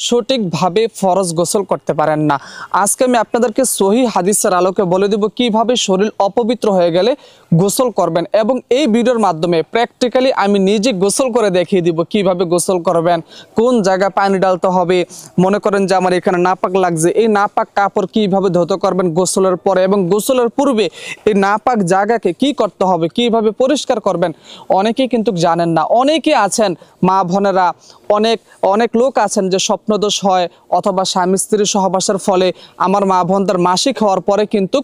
সঠিকভাবে ফরজ গোসল করতে পারেন না। আজকে আমি আপনাদেরকে সহিহ হাদিসের আলোকে বলে দেব কিভাবে শরীর অপবিত্র হয়ে গেলে গোসল করবেন, এবং এই ভিডিওর মাধ্যমে প্র্যাকটিক্যালি আমি নিজে গোসল করে দেখিয়ে দিব কিভাবে গোসল করবেন, কোন জায়গায় পানি ডালতে হবে। মনে করেন যে আমার এখানে নাপাক লাগছে, এই নাপাক কাপড় কিভাবে ধৌত করবেন গোসলের পরে, এবং গোসলের পূর্বে এই নাপাক জায়গাকে কি করতে হবে, কিভাবে পরিষ্কার করবেন। অনেকেই কিন্তু জানেন না। অনেকে আছেন মা বোনেরা, অনেক লোক আছেন যে স্বপ্নদোষ হয় অথবা স্বামী স্ত্রীর সহবাসের ফলে আমার মা বোনদের মাসিক হওয়ার পরে কিন্তু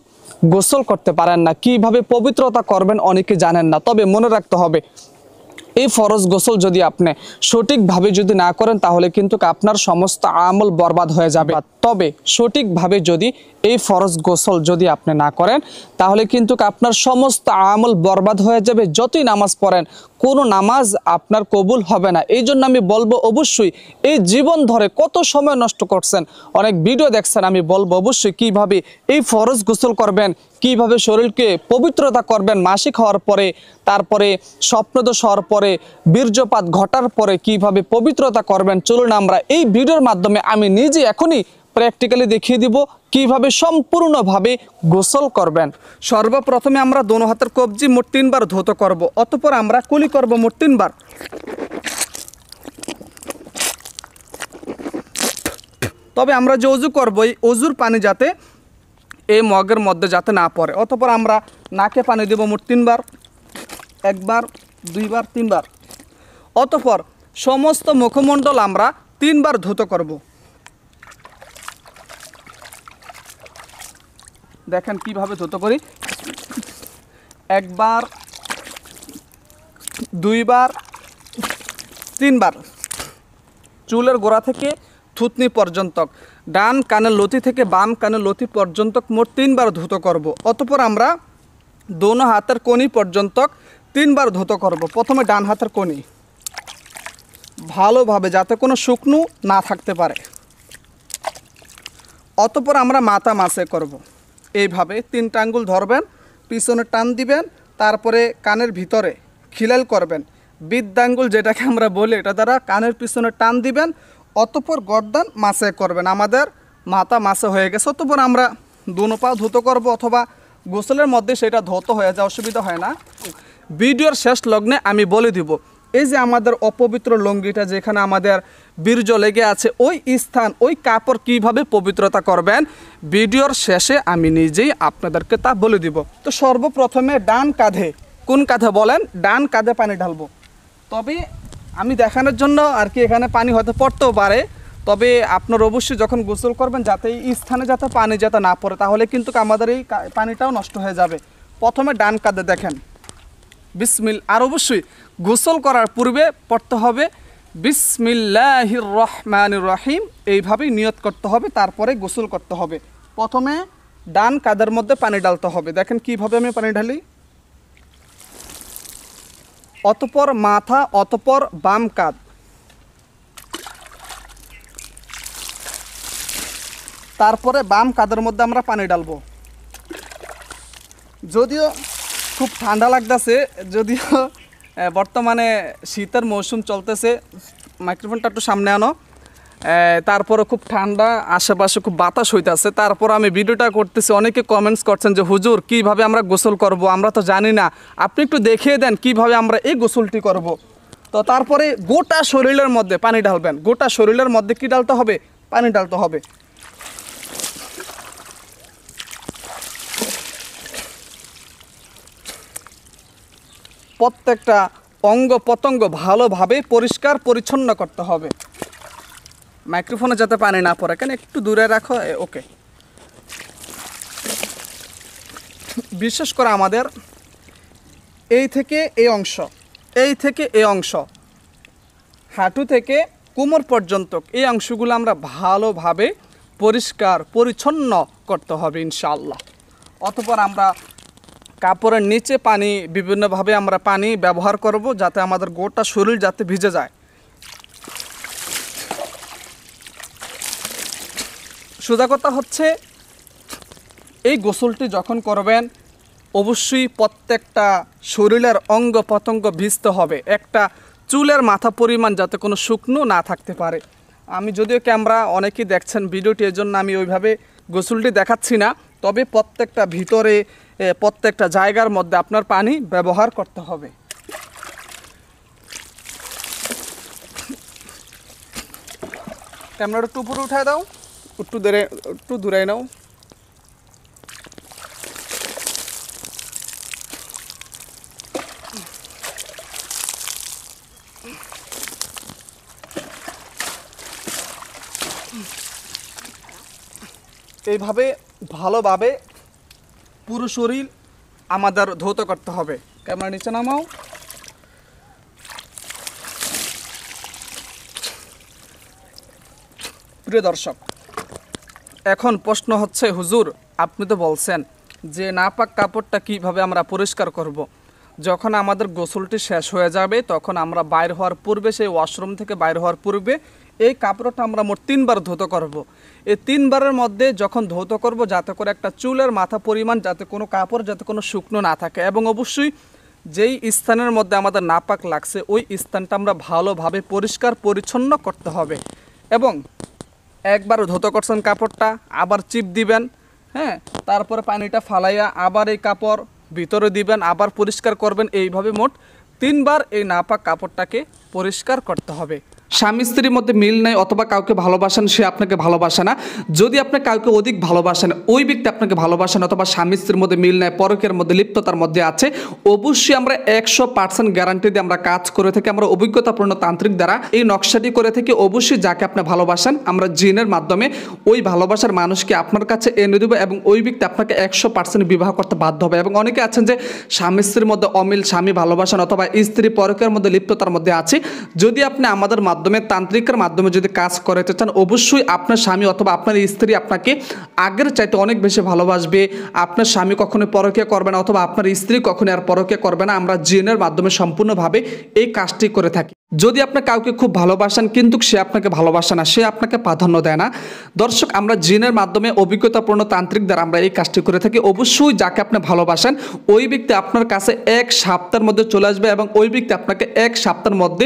গোসল করতে পারেন না। কিভাবে পবিত্রতা করবেন অনেকে জানেন না। তবে মনে রাখতে হবে, এই ফরজ গোসল যদি আপনি সঠিকভাবে যদি না করেন তাহলে কিন্তু আপনার সমস্ত আমল বরবাদ হয়ে যাবে। তবে সঠিকভাবে যদি এই ফরজ গোসল যদি আপনি না করেন তাহলে কিন্তু আপনার সমস্ত আমল বরবাদ হয়ে যাবে। যতই নামাজ পড়েন কোনো নামাজ আপনার কবুল হবে না। এই জন্য আমি বলবো অবশ্যই এই জীবন ধরে কত সময় নষ্ট করছেন, অনেক ভিডিও দেখছেন, আমি বলবো অবশ্যই কিভাবে এই ফরজ গোসল করবেন, কিভাবে শরীরকে পবিত্রতা করবেন মাসিক হওয়ার পরে, তারপরে স্বপ্নদোষ হওয়ার পরে, বীর্যপাত ঘটার পরে কিভাবে পবিত্রতা করবেন। চলুন আমরা এই ভিডিওর মাধ্যমে আমি নিজে এখনই প্র্যাকটিক্যালি দেখিয়ে দিব কিভাবে সম্পূর্ণভাবে গোসল করবেন। সর্বপ্রথমে আমরা দোনো হাতের কবজি মোট 3 বার ধৌত করব, অতঃপর আমরা কুলি করব মোট 3 বার। তবে আমরা যে অজু করব এই অজুর পানি যাতে এই মগের মধ্যে যাতে না পড়ে। অতঃপর আমরা নাকে পানি দেব মোট 3 বার, 1 বার, 2 বার, 3 বার। অতঃপর সমস্ত মুখমণ্ডল আমরা 3 বার ধৌত করব। দেখেন কিভাবে ধৌত করি। 1 বার, 2 বার, 3 বার। চুলের গোড়া থেকে থুতনি পর্যন্ত, ডান কানের লতি থেকে বাম কানের লতি পর্যন্ত মোট 3 বার ধৌত করব। অতঃপর আমরা দোনো হাতের কনি পর্যন্ত 3 বার ধৌত করব। প্রথমে ডান হাতের কনি ভালোভাবে যাতে কোনো শুকনো না থাকতে পারে। অতঃপর আমরা মাথা মাসে করব। এইভাবে 3টা আঙ্গুল ধরবেন, পিছনে টান দিবেন, তারপরে কানের ভিতরে খিলাল করবেন, বৃদ্ধাঙ্গুল যেটাকে আমরা বলি, এটা দ্বারা কানের পিছনে টান দিবেন। অতঃপর গর্দান মাসে করবেন। আমাদের মাথা মাসে হয়ে গেছে। অতঃপর আমরা দোনো পা ধৌত করব, অথবা গোসলের মধ্যে সেটা ধৌত হয়ে যায়, অসুবিধা হয় না। ভিডিওর শেষ লগ্নে আমি বলে দিব এই যে আমাদের অপবিত্র লুঙ্গিটা যেখানে আমাদের বীর্য লেগে আছে ওই স্থান, ওই কাপড় কিভাবে পবিত্রতা করবেন ভিডিওর শেষে আমি নিজেই আপনাদেরকে তা বলে দিব। তো সর্বপ্রথমে ডান কাঁধে, কোন কাঁধে বলেন, ডান কাঁধে পানি ঢালবো। তবে আমি দেখানোর জন্য আর কি এখানে পানি হয়তো পড়তেও পারে, তবে আপনার অবশ্যই যখন গোসল করবেন যাতে এই স্থানে যাতে পানি যাতে না পড়ে, তাহলে কিন্তু আমাদের এই পানিটাও নষ্ট হয়ে যাবে। প্রথমে ডান কাঁধে দেখেন বিসমিল, আর অবশ্যই গোসল করার পূর্বে পড়তে হবে বিসমিল্লাহির রহমানির রহিম, এইভাবেই নিয়ত করতে হবে, তারপরে গোসল করতে হবে। প্রথমে ডান কাঁধের মধ্যে পানি ঢালতে হবে। দেখেন কিভাবে আমি পানি ঢালি। অতঃপর মাথা, অতঃপর বাম কাঁধ, তারপরে বাম কাঁধের মধ্যে আমরা পানি ঢালবো। যদিও খুব ঠান্ডা লাগতেছে, যদিও বর্তমানে শীতের মৌসুম চলতেছে, মাইক্রোফোনটা একটু সামনে আনো, তারপরে খুব ঠান্ডা, আশেপাশে খুব বাতাস হইতেছে, তারপর আমি ভিডিওটা করতেছি। অনেকে কমেন্টস করছেন যে হুজুর কিভাবে আমরা গোসল করব, আমরা তো জানি না, আপনি একটু দেখিয়ে দেন কিভাবে আমরা এই গোসলটি করব। তো তারপরে গোটা শরীরের মধ্যে পানি ঢালবেন। গোটা শরীরের মধ্যে কি ঢালতে হবে, পানি ঢালতে হবে। প্রত্যেকটা অঙ্গ প্রত্যঙ্গ ভালোভাবে পরিষ্কার পরিচ্ছন্ন করতে হবে। মাইক্রোফোনে যাতে পানি না পড়ে, কেন একটু দূরে রাখো। ওকে। বিশেষ করে আমাদের এই থেকে এই অংশ, এই থেকে এই অংশ, হাঁটু থেকে কোমর পর্যন্ত এই অংশগুলো আমরা ভালোভাবে পরিষ্কার পরিচ্ছন্ন করতে হবে ইনশাআল্লাহ। অতঃপর আমরা কাপড়ের নিচে পানি বিভিন্নভাবে আমরা পানি ব্যবহার করব যাতে আমাদের গোটা শরীর যাতে ভিজে যায়। সোজা কথা হচ্ছে এই গোসলটি যখন করবেন অবশ্যই প্রত্যেকটা শরীরের অঙ্গ প্রত্যঙ্গ ভিজতে হবে। একটা চুলের মাথা পরিমাণ যাতে কোনো শুকনো না থাকতে পারে। আমি যদিও ক্যামেরা অনেকেই দেখছেন ভিডিওটি, এর জন্য আমি ওইভাবে গোসলটি দেখাচ্ছি না, তবে প্রত্যেকটা ভিতরে প্রত্যেকটা জায়গার মধ্যে আপনার পানি ব্যবহার করতে হবে। ক্যামেরাটা একটু উপরে উঠায় দাও, একটু দূরে নাও। এইভাবে ভালোভাবে পুরো শরীর আমাদের ধৌত করতে হবে। ক্যামেরা নিচে নামাও। প্রিয় দর্শক, এখন প্রশ্ন হচ্ছে, হুজুর আপনি তো বলছেন যে নাপাক কাপড়টা কিভাবে আমরা পরিষ্কার করব। যখন আমাদের গোসলটি শেষ হয়ে যাবে তখন আমরা বাইর হওয়ার পূর্বে, সেই ওয়াশরুম থেকে বাইর হওয়ার পূর্বে এই কাপড়টা আমরা মোট 3 বার ধৌত করব। এই 3 বারের মধ্যে যখন ধৌত করব, যাতে করে একটা চুলের মাথা পরিমাণ যাতে কোনো কাপড় যাতে কোনো শুকনো না থাকে, এবং অবশ্যই যেই স্থানের মধ্যে আমাদের নাপাক লাগছে ওই স্থানটা আমরা ভালোভাবে পরিষ্কার পরিচ্ছন্ন করতে হবে। এবং একবার ধৌত করছেন কাপড়টা, আবার চিপ দিবেন, হ্যাঁ, তারপরে পানিটা ফালাইয়া আবার এই কাপড় ভিতরে দিবেন, আবার পরিষ্কার করবেন। এইভাবে মোট 3 বার এই নাপাক কাপড়টাকে পরিষ্কার করতে হবে। স্বামী স্ত্রীর মধ্যে মিল নেই অথবা কাউকে ভালোবাসেন সে আপনাকে ভালোবাসে না, যদি আপনি কাউকে অধিক ভালোবাসেন ওই ব্যক্তি আপনাকে ভালোবাসেন, অথবা স্বামী স্ত্রীর মধ্যে মিল নেই, পরকের মধ্যে লিপ্ততার মধ্যে আছে, অবশ্যই আমরা 100% গ্যারান্টি দিয়ে আমরা কাজ করে থাকি। আমরা অভিজ্ঞতাপূর্ণ তান্ত্রিক দ্বারা এই নকশাটি করে থাকি। অবশ্যই যাকে আপনি ভালোবাসেন আমরা জিনের মাধ্যমে ওই ভালোবাসার মানুষকে আপনার কাছে এনে দেবো, এবং ওই ব্যক্তি আপনাকে 100% বিবাহ করতে বাধ্য হবে। এবং অনেকে আছেন যে স্বামী স্ত্রীর মধ্যে অমিল, স্বামী ভালোবাসেন অথবা স্ত্রী পরকের মধ্যে লিপ্ততার মধ্যে আছে, যদি আপনি আমাদের মাধ্যমে তান্ত্রিকের মাধ্যমে যদি কাজ করতে চান, অবশ্যই আপনার স্বামী অথবা আপনার স্ত্রী আপনাকে আগের চাইতে অনেক বেশি ভালোবাসবে। আপনার স্বামী কখনো পরকীয়া করবে না অথবা আপনার স্ত্রী কখনো আর পরকীয়া করবে না। আমরা জিনের মাধ্যমে সম্পূর্ণভাবে এই কাজটি করে থাকি। যদি আপনি কাউকে খুব ভালোবাসেন কিন্তু সে আপনাকে ভালোবাসে না, সে আপনাকে প্রাধান্য দেয় না, দর্শক আমরা জিনের মাধ্যমে অভিজ্ঞতাপূর্ণ তান্ত্রিক দ্বারা আমরা এই কাজটি করে থাকি। অবশ্যই যাকে আপনি ভালোবাসেন ওই ব্যক্তি আপনার কাছে 1 সপ্তাহের মধ্যে চলে আসবে, এবং ওই ব্যক্তি আপনাকে 1 সপ্তাহের মধ্যে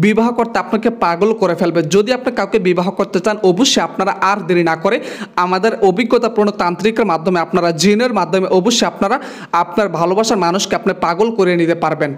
বিবাহ করতে আপনাকে পাগল করে ফেলবে। যদি আপনি কাউকে বিবাহ করতে চান অবশ্যই আপনারা আর দেরি না করে আমাদের অভিজ্ঞতাপূর্ণ তান্ত্রিকের মাধ্যমে, আপনারা জিনের মাধ্যমে অবশ্যই আপনারা আপনার ভালোবাসার মানুষকে আপনি পাগল করে নিতে পারবেন।